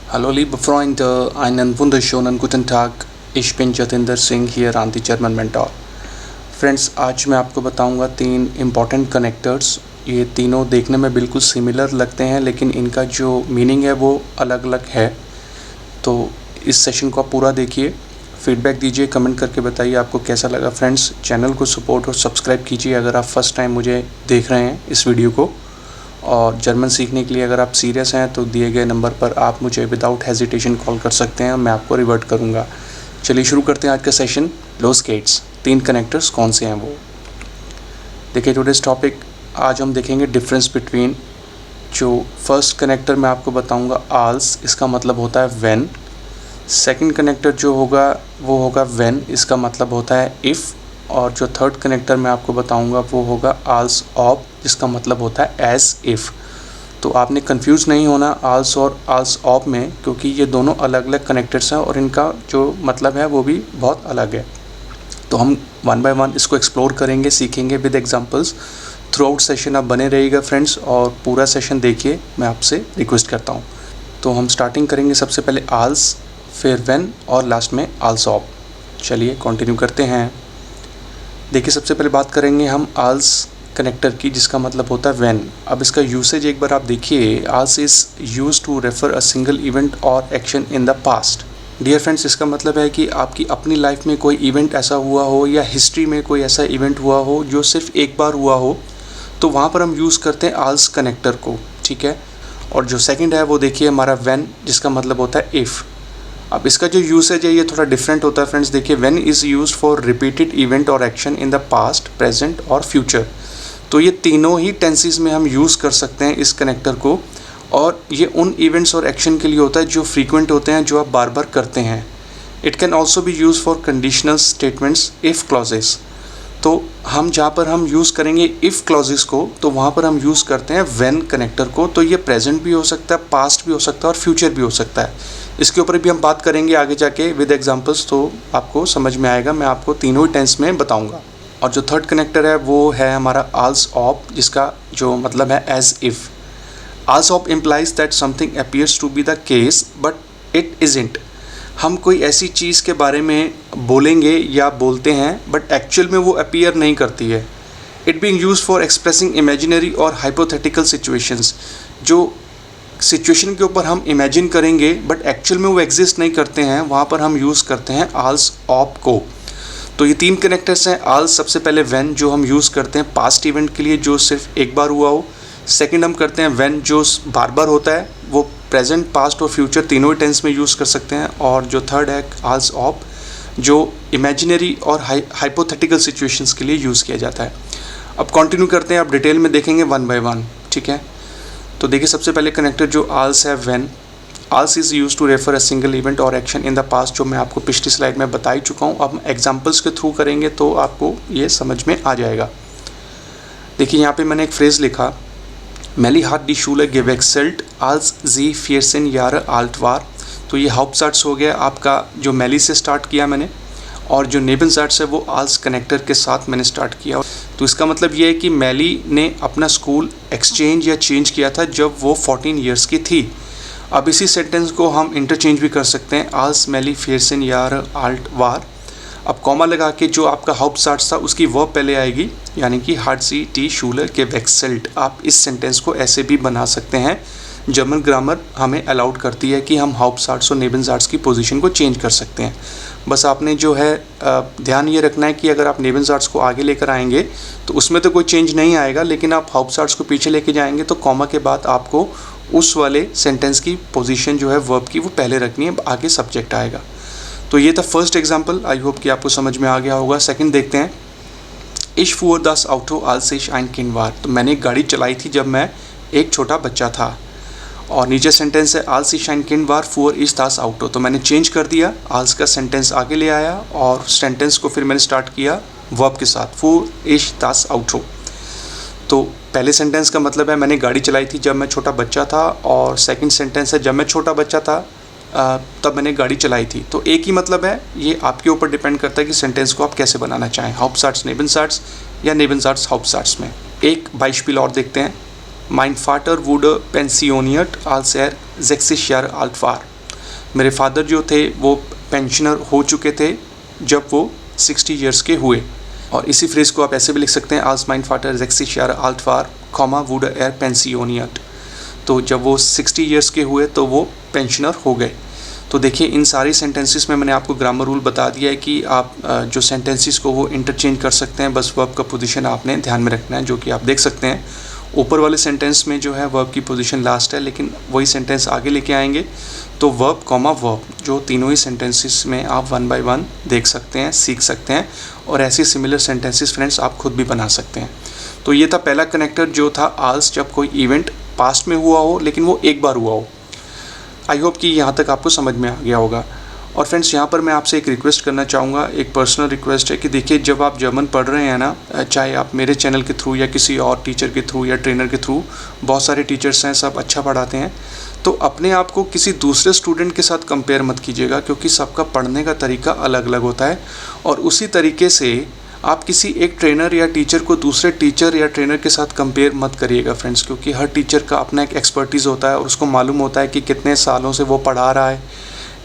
Hallo liebe Freunde, einen wunderschönen guten Tag. Ich bin Jatinder Singh hier an die German Mentor. Friends, आज मैं आपको बताऊंगा 3 important connectors. ये तीनों देखने में बिल्कुल सिमिलर लगते हैं, लेकिन इनका जो मीनिंग है वो अलग अलग है। तो इस सेशन को आप पूरा देखिए, फीडबैक दीजिए, कमेंट करके बताइए आपको कैसा लगा। फ्रेंड्स, चैनल को सपोर्ट और सब्सक्राइब कीजिए अगर आप फर्स्ट टाइम मुझे देख रहे हैं इस वीडियो को। और जर्मन सीखने के लिए अगर आप सीरियस हैं तो दिए गए नंबर पर आप मुझे विदाउट हेजिटेशन कॉल कर सकते हैं, मैं आपको रिवर्ट करूंगा। चलिए शुरू करते हैं आज का सेशन। लोस गेट्स, 3 कनेक्टर्स कौन से हैं वो देखिए। टुडेस टॉपिक, आज हम देखेंगे डिफरेंस बिटवीन जो फर्स्ट कनेक्टर मैं आपको बताऊंगा आल्स, इसका मतलब होता है व्हेन। सेकंड कनेक्टर जो होगा वो होगा व्हेन, इसका मतलब होता है इफ़। और जो थर्ड कनेक्टर मैं आपको बताऊंगा वो होगा आल्स ऑफ, जिसका मतलब होता है एज इफ़। तो आपने कंफ्यूज नहीं होना आल्स और आल्स ऑफ में, क्योंकि ये दोनों अलग अलग कनेक्टर्स हैं और इनका जो मतलब है वो भी बहुत अलग है। तो हम वन बाय वन इसको एक्सप्लोर करेंगे, सीखेंगे with examples. Through out session आप बने रहिएगा फ्रेंड्स, और पूरा सेशन देखिए, मैं आपसे रिक्वेस्ट करता हूँ। तो हम स्टार्टिंग करेंगे सबसे पहले आल्स, फिर व्हेन और लास्ट में आल्स ऑफ। चलिए कंटिन्यू करते हैं। देखिए, सबसे पहले बात करेंगे हम आल्स कनेक्टर की, जिसका मतलब होता है व्हेन। अब इसका यूसेज एक बार आप देखिए। आल्स is used to refer a single event और action in the past. Dear friends, इसका मतलब है कि आपकी अपनी लाइफ में कोई इवेंट ऐसा हुआ हो या हिस्ट्री में कोई ऐसा इवेंट हुआ हो जो सिर्फ एक बार हुआ हो, तो वहाँ पर हम यूज़ करते हैं आल्स कनेक्टर को, ठीक है। और जो सेकंड है वो देखिए हमारा व्हेन, जिसका मतलब होता है इफ़। अब इसका जो यूसेज है ये थोड़ा डिफरेंट होता है फ्रेंड्स। देखिए, व्हेन is used for repeated event और action in the past, present और फ्यूचर। तो ये तीनों ही टेंसेस में हम यूज़ कर सकते हैं इस कनेक्टर को, और ये उन इवेंट्स और एक्शन के लिए होता है जो फ्रीक्वेंट होते हैं, जो आप बार बार करते हैं। It can also be use for conditional statements, if clauses. तो हम जहाँ पर हम यूज़ करेंगे इफ़ क्लॉजेस को, तो वहाँ पर हम यूज़ करते हैं व्हेन कनेक्टर को। तो ये प्रेजेंट भी हो सकता है, पास्ट भी हो सकता है और फ्यूचर भी हो सकता है। इसके ऊपर भी हम बात करेंगे आगे जाके विद एग्जांपल्स, तो आपको समझ में आएगा। मैं आपको तीनों ही टेंस में बताऊंगा। और जो थर्ड कनेक्टर है वो है हमारा आल्स ऑफ, जिसका जो मतलब है एज इफ़। आल्स ऑफ implies that something appears to be the case but it isn't. हम कोई ऐसी चीज़ के बारे में बोलेंगे या बोलते हैं बट एक्चुअल में वो अपीयर नहीं करती है। It being used for expressing imaginary और हाइपोथेटिकल सिचुएशंस। जो सिचुएशन के ऊपर हम इमेजिन करेंगे बट एक्चुअल में वो एग्जिस्ट नहीं करते हैं, वहाँ पर हम यूज़ करते हैं आल्स ऑफ को। तो ये 3 कनेक्टर्स हैं। आल्स सबसे पहले व्हेन, जो हम यूज़ करते हैं पास्ट इवेंट के लिए जो सिर्फ एक बार हुआ हो। सेकंड हम करते हैं व्हेन, जो बार बार होता है, वो प्रेजेंट, पास्ट और फ्यूचर तीनों ही टेंस में यूज़ कर सकते हैं। और जो थर्ड है आल्स ऑफ, जो इमेजिनरी और हाइपोथेटिकल सिचुएशंस के लिए यूज़ किया जाता है। अब कंटिन्यू करते हैं, अब डिटेल में देखेंगे वन बाय वन, ठीक है। तो देखिए, सबसे पहले कनेक्टर जो आल्स है व्हेन। आल्स is use to refer a single event और एक्शन इन द पास्ट, जो मैं आपको पिछली स्लाइड में बता ही चुका हूँ। अब एग्जांपल्स के थ्रू करेंगे तो आपको ये समझ में आ जाएगा। देखिए, यहाँ पे मैंने एक फ्रेज़ लिखा, मेली हाथ डी शूले गेवेक्सेल्ट आल्स जी फियरसन यार आल्ट वार। तो ये हाउप्सार्ट्स हो गया आपका, जो मेली से स्टार्ट किया मैंने, और जो नेबनसार्ट्स है वो आल्स कनेक्टर के साथ मैंने स्टार्ट किया। तो इसका मतलब ये है कि मेली ने अपना स्कूल एक्सचेंज या चेंज किया था जब वो 14 ईयर्स की थी। अब इसी सेंटेंस को हम इंटरचेंज भी कर सकते हैं, आल्स मेली फियरसन यार आल्ट वार। अब कॉमा लगा के जो आपका हाउप्सार्ट्स था उसकी वर्ब पहले आएगी, यानी कि हार्ट सी टी शूलर के वेक्सेल्ट। आप इस सेंटेंस को ऐसे भी बना सकते हैं। जर्मन ग्रामर हमें अलाउड करती है कि हम हाउप्सार्ट्स और नेबनसार्ट्स की पोजीशन को चेंज कर सकते हैं। बस आपने जो है ध्यान ये रखना है कि अगर आप नेबनसार्ट्स को आगे लेकर आएंगे तो उसमें तो कोई चेंज नहीं आएगा, लेकिन आप हाउप्सार्ट्स को पीछे लेके जाएंगे तो कॉमा के बाद आपको उस वाले सेंटेंस की पोजीशन जो है वर्ब की वो पहले रखनी है, आगे सब्जेक्ट आएगा। तो ये था फर्स्ट एग्जांपल, आई होप कि आपको समझ में आ गया होगा। सेकंड देखते हैं, इश फुअर दस आउटो आल्स इश आइन किन वार। तो मैंने एक गाड़ी चलाई थी जब मैं एक छोटा बच्चा था। और नीचे सेंटेंस है आल्स इश आइन किन वार फुअर इश दास आउटो। तो मैंने चेंज कर दिया, आल्स का सेंटेंस आगे ले आया और सेंटेंस को फिर मैंने स्टार्ट किया वर्ब के साथ, फुअर इश दास आउटो। तो पहले सेंटेंस का मतलब है मैंने गाड़ी चलाई थी जब मैं छोटा बच्चा था, और सेकंड सेंटेंस है जब मैं छोटा बच्चा था तब मैंने गाड़ी चलाई थी। तो एक ही मतलब है, ये आपके ऊपर डिपेंड करता है कि सेंटेंस को आप कैसे बनाना चाहें, हाउप्सार्ट्स नेबनसार्ट्स या नेबनसार्ट्स हाउप्सार्ट्स में। एक बाइस्पिल और देखते हैं, Mein Vater wurde pensioniert, als er 60 Jahre alt war. मेरे फादर जो थे वो पेंशनर हो चुके थे जब वो 60 ईयर्स के हुए। और इसी फ्रेज़ को आप ऐसे भी लिख सकते हैं, आज mine फाटर 60 Jahre alt war, wurde er pensioniert। तो जब वो 60 ईयर्स के हुए तो वो पेंशनर हो गए। तो देखिए इन सारी सेंटेंसेस में मैंने आपको ग्रामर रूल बता दिया है कि आप जो सेंटेंसेस को वो इंटरचेंज कर सकते हैं, बस वर्ब का पोजीशन आपने ध्यान में रखना है, जो कि आप देख सकते हैं ऊपर वाले सेंटेंस में जो है वर्ब की पोजीशन लास्ट है, लेकिन वही सेंटेंस आगे लेके आएंगे तो वर्ब कॉमा वर्ब, जो तीनों ही सेंटेंसेस में आप 1 by 1 देख सकते हैं, सीख सकते हैं, और ऐसे सिमिलर सेंटेंसेस फ्रेंड्स आप खुद भी बना सकते हैं। तो ये था पहला कनेक्टर जो था आल्स, जब कोई इवेंट पास्ट में हुआ हो लेकिन वो एक बार हुआ हो। आई होप कि यहाँ तक आपको समझ में आ गया होगा। और फ्रेंड्स यहाँ पर मैं आपसे एक रिक्वेस्ट करना चाहूँगा, एक पर्सनल रिक्वेस्ट है कि देखिए जब आप जर्मन पढ़ रहे हैं ना, चाहे आप मेरे चैनल के थ्रू या किसी और टीचर के थ्रू या ट्रेनर के थ्रू, बहुत सारे टीचर्स हैं, सब अच्छा पढ़ाते हैं, तो अपने आप को किसी दूसरे स्टूडेंट के साथ कंपेयर मत कीजिएगा, क्योंकि सबका पढ़ने का तरीका अलग अलग होता है। और उसी तरीके से आप किसी एक ट्रेनर या टीचर को दूसरे टीचर या ट्रेनर के साथ कंपेयर मत करिएगा फ्रेंड्स, क्योंकि हर टीचर का अपना एक एक्सपर्टीज़ होता है और उसको मालूम होता है कि कितने सालों से वो पढ़ा रहा है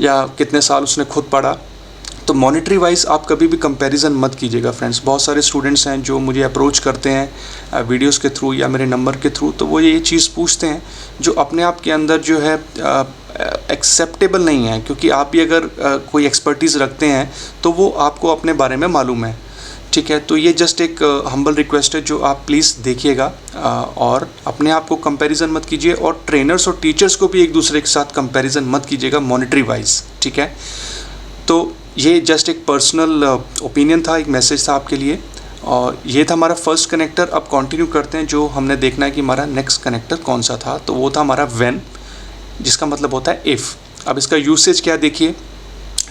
या कितने साल उसने खुद पढ़ा। तो मॉनिटरी वाइज आप कभी भी कंपैरिजन मत कीजिएगा फ्रेंड्स। बहुत सारे स्टूडेंट्स हैं जो मुझे अप्रोच करते हैं वीडियोस के थ्रू या मेरे नंबर के थ्रू, तो वो ये चीज़ पूछते हैं जो अपने आप के अंदर जो है एक्सेप्टेबल नहीं है, क्योंकि आप भी अगर कोई एक्सपर्टीज़ रखते हैं तो वो आपको अपने बारे में मालूम है, ठीक है। तो ये जस्ट एक हम्बल रिक्वेस्ट है जो आप प्लीज़ देखिएगा, और अपने आप को कंपैरिजन मत कीजिए, और ट्रेनर्स और टीचर्स को भी एक दूसरे के साथ कंपैरिजन मत कीजिएगा मॉनिटरी वाइज, ठीक है। तो ये जस्ट एक पर्सनल ओपिनियन था, एक मैसेज था आपके लिए, और ये था हमारा फर्स्ट कनेक्टर। अब कंटिन्यू करते हैं, जो हमने देखना है कि हमारा नेक्स्ट कनेक्टर कौन सा था, तो वो था हमारा व्हेन, जिसका मतलब होता है इफ़। अब इसका यूसेज क्या देखिए,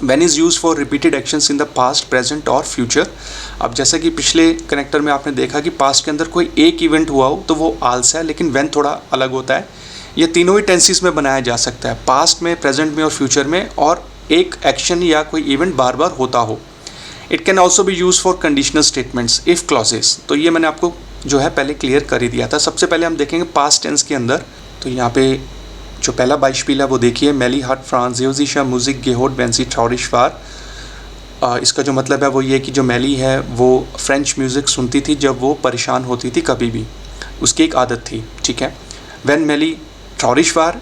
when is used for repeated actions in the past, present और future। अब जैसा कि पिछले कनेक्टर में आपने देखा कि पास्ट के अंदर कोई एक इवेंट हुआ हो तो वो आल्स है, लेकिन when थोड़ा अलग होता है। ये तीनों ही टेंसेस में बनाया जा सकता है, पास्ट में, प्रेजेंट में और फ्यूचर में, और एक एक्शन या कोई इवेंट बार बार होता हो। It can also be use for conditional statements, if clauses. तो ये मैंने आपको जो है पहले क्लियर कर ही दिया था। सबसे पहले हम देखेंगे पास्ट टेंस के अंदर, तो यहाँ पे जो पहला बाइस्पिल है वो देखिए, मेली हट फ्रांसियोजिशा म्यूजिक गेहोड बेंसी ट्राउरिशवार। इसका जो मतलब है वो ये कि जो मेली है वो फ्रेंच म्यूज़िक सुनती थी जब वो परेशान होती थी, कभी भी उसकी एक आदत थी, ठीक है। वेन मेली ट्राउरिशवार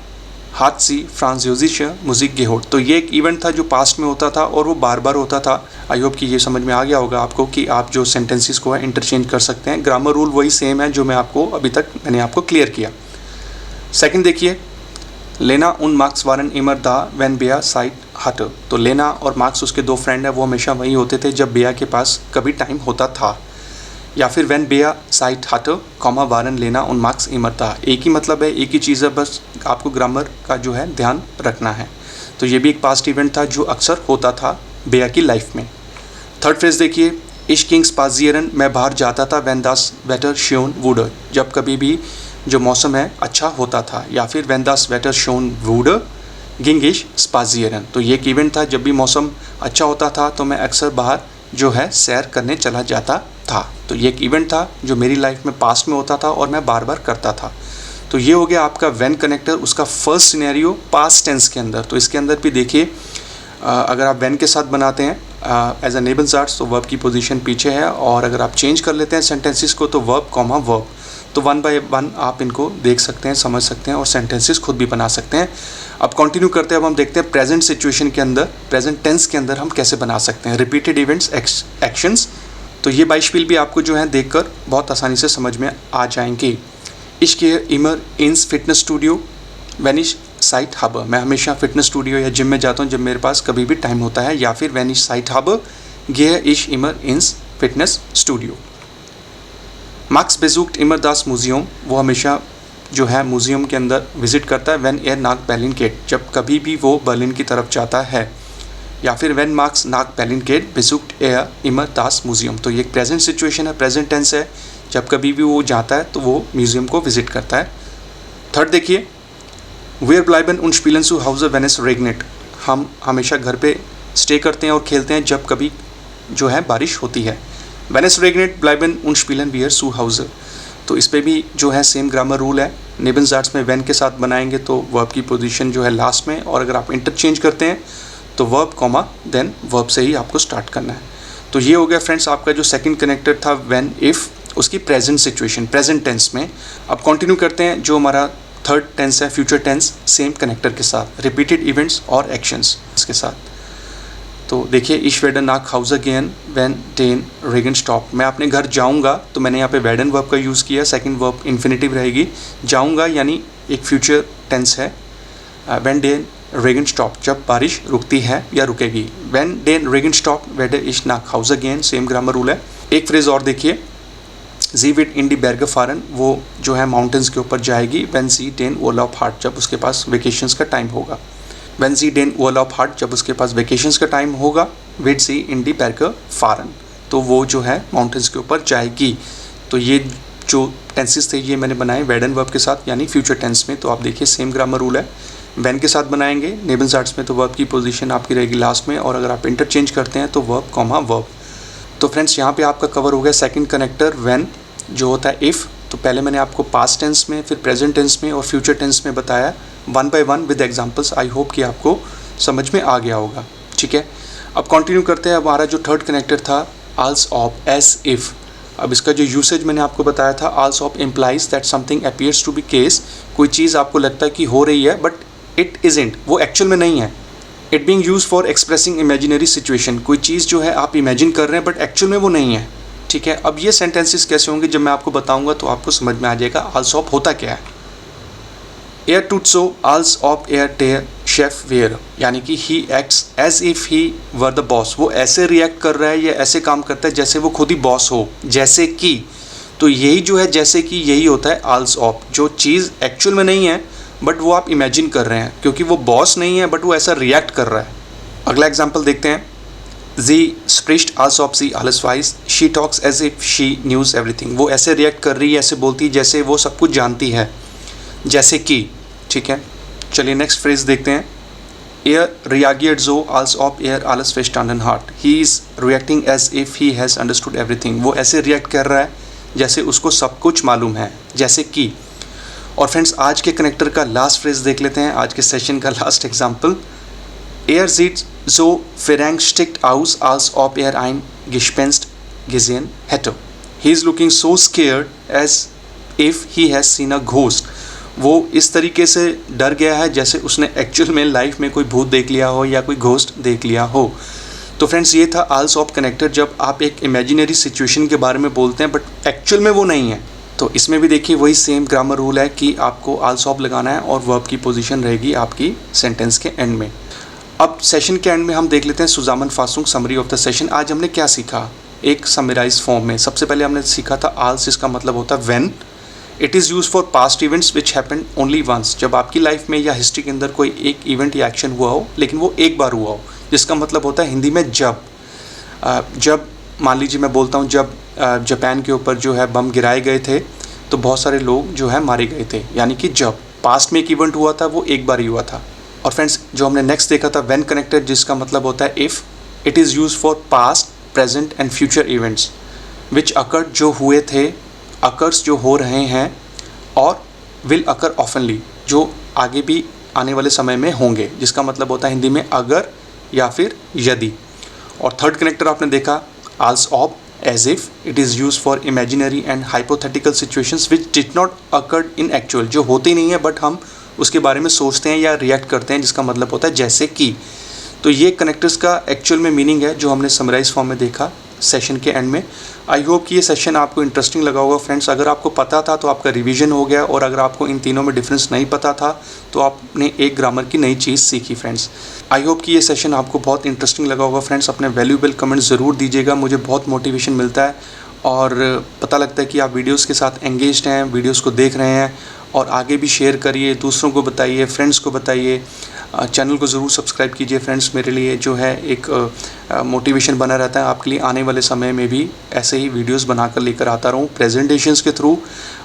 हाथ सी फ्रांसियोजिशा म्यूजिक गेहोड, तो ये एक इवेंट था जो पास्ट में होता था और वो बार बार होता था। आई होप कि ये समझ में आ गया होगा आपको कि आप जो सेंटेंसेस को है इंटरचेंज कर सकते हैं। ग्रामर रूल वही सेम है जो मैं आपको अभी तक मैंने आपको क्लियर किया। सेकेंड देखिए, लेना उन मार्क्स वारन इमर दा वैन बेया साइट हट। तो लेना और मार्क्स उसके दो फ्रेंड हैं, वो हमेशा वहीं होते थे जब बेया के पास कभी टाइम होता था। या फिर वैन बेया साइट हट कॉमा वारन लेना उन मार्क्स इमर दा, एक ही मतलब है, एक ही चीज़ है, बस आपको ग्रामर का जो है ध्यान रखना है। तो ये भी एक पास्ट इवेंट था जो अक्सर होता था बेया की लाइफ में। थर्ड फ्रेज देखिए, इश किंग्स पाजियरन, मैं बाहर जाता था वैन दास वेटर श्योन वुड, जब कभी भी जो मौसम है अच्छा होता था। या फिर वैन दास वेटर श्योन वुड गिंगिश स्पाजियरन, तो ये एक इवेंट था, जब भी मौसम अच्छा होता था तो मैं अक्सर बाहर जो है सैर करने चला जाता था। तो ये एक इवेंट था जो मेरी लाइफ में पास्ट में होता था और मैं बार बार करता था। तो ये हो गया आपका व्हेन कनेक्टर, उसका फर्स्ट सिनेरियो पास्ट टेंस के अंदर। तो इसके अंदर भी देखिए, अगर आप व्हेन के साथ बनाते हैं एज अ नेबनज़ार्ट्स तो वर्ब की पोजीशन पीछे है, और अगर आप चेंज कर लेते हैं सेंटेंसेस को तो वर्ब कॉमा वर्ब। तो 1 by 1 आप इनको देख सकते हैं, समझ सकते हैं और सेंटेंसेस खुद भी बना सकते हैं। अब कंटिन्यू करते हैं, अब हम देखते हैं प्रेजेंट सिचुएशन के अंदर, प्रेजेंट टेंस के अंदर हम कैसे बना सकते हैं रिपीटेड इवेंट्स एक्शंस। तो ये बाइस्पिल भी आपको जो है देखकर बहुत आसानी से समझ में आ जाएंगे। इश्के इमर इंस fitness studio vanish site hub, मैं हमेशा फिटनेस स्टूडियो या जिम में जाता हूँ जब मेरे पास कभी भी टाइम होता है। या फिर वेनिश साइट हब गे इश इमर इंस फिटनेस स्टूडियो। मार्क्स बेजुक्ट इमर दास म्यूजियम, वो हमेशा जो है म्यूजियम के अंदर विजिट करता है। वेन एयर नाक बैलिन केट, जब कभी भी वो बर्लिन की तरफ जाता है। या फिर वेन मार्क्स नाक बैलिन केट बेजुक्ट एयर इमर दास म्यूजियम, तो ये एक प्रेजेंट सिचुएशन है, प्रेजेंट टेंस है, जब कभी भी वो जाता है तो वो म्यूजियम को विजिट करता है। थर्ड देखिए, वेयर ब्लाइबन उन स्पीलन सु हाउस वेन एस रेगनेट, हम हमेशा घर पे स्टे करते हैं और खेलते हैं जब कभी जो है बारिश होती है। वेन एस रेगनेट ब्लाइबन उन स्पीलन वियर सु हाउस, तो इस पे भी जो है सेम ग्रामर रूल है। नेबेनज़ाट्स में व्हेन के साथ बनाएंगे तो वर्ब की पोजीशन जो है लास्ट में, और अगर आप इंटरचेंज करते हैं तो वर्ब कॉमा देन वर्ब से ही आपको स्टार्ट करना है। तो ये हो गया फ्रेंड्स आपका जो सेकंड कनेक्टर था व्हेन इफ़, उसकी प्रेजेंट सिचुएशन प्रेजेंट टेंस में। अब कंटिन्यू करते हैं जो हमारा थर्ड टेंस है फ्यूचर टेंस, सेम कनेक्टर के साथ, रिपीटेड इवेंट्स और एक्शंस के साथ। तो देखिए इश वेडन नाक हाउस अगेन व्हेन डेन रेगन स्टॉप। मैं अपने घर जाऊंगा, तो मैंने यहाँ पे वेडन वर्ब का यूज़ किया, सेकंड वर्ब इन्फिनेटिव रहेगी। जाऊंगा यानी एक फ्यूचर टेंस है। व्हेन डेन रेगन स्टॉप, जब बारिश रुकती है या रुकेगी। व्हेन डेन रेगन स्टॉप वेडर इश नाक हाउस अगेन, सेम ग्रामर रूल है। एक फ्रेज और देखिए, जी विट इन डी बेर्ग फारन, वो जो है माउंटेन्स के ऊपर जाएगी। व्हेन सी डेन वोल ऑफ हार्ट, जब उसके पास वेकेशंस का टाइम होगा। व्हेन सी डेन वोल ऑफ हार्ट, जब उसके पास वेकेशंस का टाइम होगा। विट सी इन डी बेर्ग फारन, तो वो जो है माउंटेन्स के ऊपर जाएगी। तो ये जो टेंसेस थे ये मैंने बनाए वेडन वर्ब के साथ यानी फ्यूचर टेंस में। तो आप देखिए सेम ग्रामर रूल है। व्हेन के साथ बनाएंगे नेबेनज़ाट्स में तो वर्ब की पोजीशन आपकी रहेगी लास्ट में, और अगर आप इंटरचेंज करते हैं तो वर्ब कॉमा वर्ब। तो फ्रेंड्स यहाँ पे आपका कवर हो गया सेकंड कनेक्टर व्हेन, जो होता है इफ़। तो पहले मैंने आपको पास्ट टेंस में, फिर प्रेजेंट टेंस में और फ्यूचर टेंस में बताया one by one with examples. I hope कि आपको समझ में आ गया होगा, ठीक है। अब कंटिन्यू करते हैं। हमारा जो थर्ड कनेक्टर था आल्स ऑफ, एज इफ़। अब इसका जो यूसेज मैंने आपको बताया था, आल्स ऑफ implies that something appears to be case, कोई चीज़ आपको लगता है कि हो रही है बट इट इजेंट, वो एक्चुअल में नहीं है। It being use for expressing imaginary situation, कोई चीज़ जो है आप इमेजिन कर रहे हैं बट एक्चुअल में वो नहीं है, ठीक है। अब ये सेंटेंसेस कैसे होंगे जब मैं आपको बताऊंगा तो आपको समझ में आ जाएगा आल्स ऑफ होता क्या है। एयर टूटसो आल्स ऑफ एयर टेयर शेफ वेयर, यानी कि he acts as if he were the boss, वो ऐसे रिएक्ट कर रहा है या ऐसे काम करता है जैसे वो खुद ही बॉस हो, जैसे कि। तो यही जो है जैसे कि, यही होता है आल्स ऑफ, जो चीज़ एक्चुअल में नहीं है बट वो आप इमेजिन कर रहे हैं, क्योंकि वो बॉस नहीं है बट वो ऐसा रिएक्ट कर रहा है। अगला एग्जाम्पल देखते हैं। जी स्प्रिस्ट आल्स ऑफ सी आलस वाइज, she talks as if she knows everything, वो ऐसे रिएक्ट कर रही है, ऐसे बोलती है जैसे वो सब कुछ जानती है, जैसे कि, ठीक है। चलिए नेक्स्ट फ्रेज देखते हैं। एयर रियागियड जो आल्स ऑफ एयर आलस फेस्टांडन हार्ट, he is reacting as if he has understood everything, वो ऐसे रिएक्ट कर रहा है जैसे उसको सब कुछ मालूम है, जैसे कि। और फ्रेंड्स आज के कनेक्टर का लास्ट फ्रेज देख लेते हैं, आज के सेशन का लास्ट एग्जाम्पल। एयर जीट जो फेरेंग स्टिक्ट आउस आल्स ऑफ एयर आइन गिशपेंस्ट गिजेन हेटो, he is looking so scared as if he has seen a ghost, वो इस तरीके से डर गया है जैसे उसने एक्चुअल में लाइफ में कोई भूत देख लिया हो या कोई घोस्ट देख लिया हो। तो फ्रेंड्स ये था आल्स ऑफ कनेक्टर, जब आप एक इमेजिनरी सिचुएशन के बारे में बोलते हैं बट एक्चुअल में वो नहीं है। तो इसमें भी देखिए वही सेम ग्रामर रूल है कि आपको आल्स ऑफ लगाना है और वर्ब की पोजीशन रहेगी आपकी सेंटेंस के एंड में। अब सेशन के एंड में हम देख लेते हैं सुजामन फासुंग समरी ऑफ द सेशन। आज हमने क्या सीखा एक समराइज फॉर्म में। सबसे पहले हमने सीखा था आल्स, इसका मतलब होता है when. It is use for past events which happened only once, जब आपकी लाइफ में या हिस्ट्री के अंदर कोई एक इवेंट या एक्शन हुआ हो लेकिन वो एक बार हुआ हो, जिसका मतलब होता है हिंदी में जब। जब मान लीजिए मैं बोलता हूँ जब जापान के ऊपर जो है बम गिराए गए थे तो बहुत सारे लोग जो है मारे गए थे, यानी कि जब पास्ट में एक इवेंट हुआ था वो एक बार ही हुआ था। और फ्रेंड्स जो हमने नेक्स्ट देखा था व्हेन कनेक्टेड, जिसका मतलब होता है if. It is use for past present and future events which occurred, जो हुए थे, अकर्स जो हो रहे हैं, और विल अकर ऑफनली, जो आगे भी आने वाले समय में होंगे, जिसका मतलब होता है हिंदी में अगर या फिर यदि। और थर्ड कनेक्टर आपने देखा आल्स ऑफ as if, it is use for imaginary and hypothetical situations which did not occurred in actual, जो होती नहीं है बट हम उसके बारे में सोचते हैं या रिएक्ट करते हैं, जिसका मतलब होता है जैसे कि। तो ये कनेक्टर्स का एक्चुअल में मीनिंग है जो हमने समराइज फॉर्म में देखा सेशन के एंड में। आई होप कि ये सेशन आपको इंटरेस्टिंग लगा होगा फ्रेंड्स। अगर आपको पता था तो आपका रिवीजन हो गया, और अगर आपको इन तीनों में डिफरेंस नहीं पता था तो आपने एक ग्रामर की नई चीज़ सीखी फ्रेंड्स। आई होप कि ये सेशन आपको बहुत इंटरेस्टिंग लगा होगा फ्रेंड्स। अपने वैल्यूएबल कमेंट ज़रूर दीजिएगा, मुझे बहुत मोटिवेशन मिलता है और पता लगता है कि आप वीडियोज़ के साथ एंगेज्ड हैं, वीडियोज़ को देख रहे हैं, और आगे भी शेयर करिए, दूसरों को बताइए, फ्रेंड्स को बताइए। चैनल को ज़रूर सब्सक्राइब कीजिए फ्रेंड्स, मेरे लिए जो है एक मोटिवेशन बना रहता है आपके लिए। आने वाले समय में भी ऐसे ही वीडियोस बनाकर लेकर आता रहूँ प्रेजेंटेशंस के थ्रू,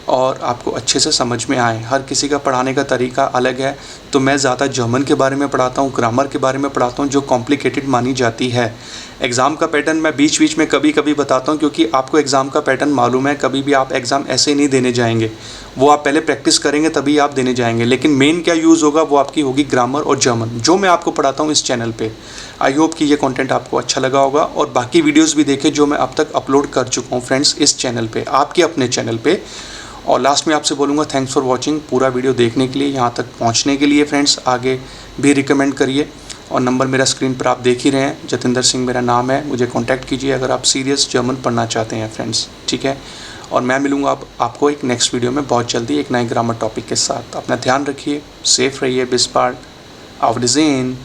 और आपको अच्छे से समझ में आए। हर किसी का पढ़ाने का तरीका अलग है, तो मैं ज़्यादा जर्मन के बारे में पढ़ाता हूँ, ग्रामर के बारे में पढ़ाता हूँ जो कॉम्प्लिकेटेड मानी जाती है। एग्ज़ाम का पैटर्न मैं बीच बीच में कभी कभी बताता हूँ, क्योंकि आपको एग्ज़ाम का पैटर्न मालूम है। कभी भी आप एग्ज़ाम ऐसे ही नहीं देने जाएंगे, वो आप पहले प्रैक्टिस करेंगे तभी आप देने जाएंगे। लेकिन मेन क्या यूज़ होगा वो आपकी होगी ग्रामर और जर्मन, जो मैं आपको पढ़ाता हूँ इस चैनल पे। आई होप कि ये कंटेंट आपको अच्छा लगा होगा, और बाकी वीडियोस भी देखें जो मैं अब तक अपलोड कर चुका हूँ फ्रेंड्स इस चैनल पे, आपके अपने चैनल पे। और लास्ट में आपसे बोलूँगा थैंक्स फॉर वॉचिंग, पूरा वीडियो देखने के लिए, यहाँ तक पहुँचने के लिए फ्रेंड्स। आगे भी रिकमेंड करिए, और नंबर मेरा स्क्रीन पर आप देख ही रहे हैं, जतिंदर सिंह मेरा नाम है। मुझे कॉन्टैक्ट कीजिए अगर आप सीरियस जर्मन पढ़ना चाहते हैं फ्रेंड्स, ठीक है। और मैं मिलूँगा आपको एक नेक्स्ट वीडियो में बहुत जल्दी एक नए ग्रामर टॉपिक के साथ। अपना ध्यान रखिए, सेफ रहिए, बिस बार, auf Wiedersehen।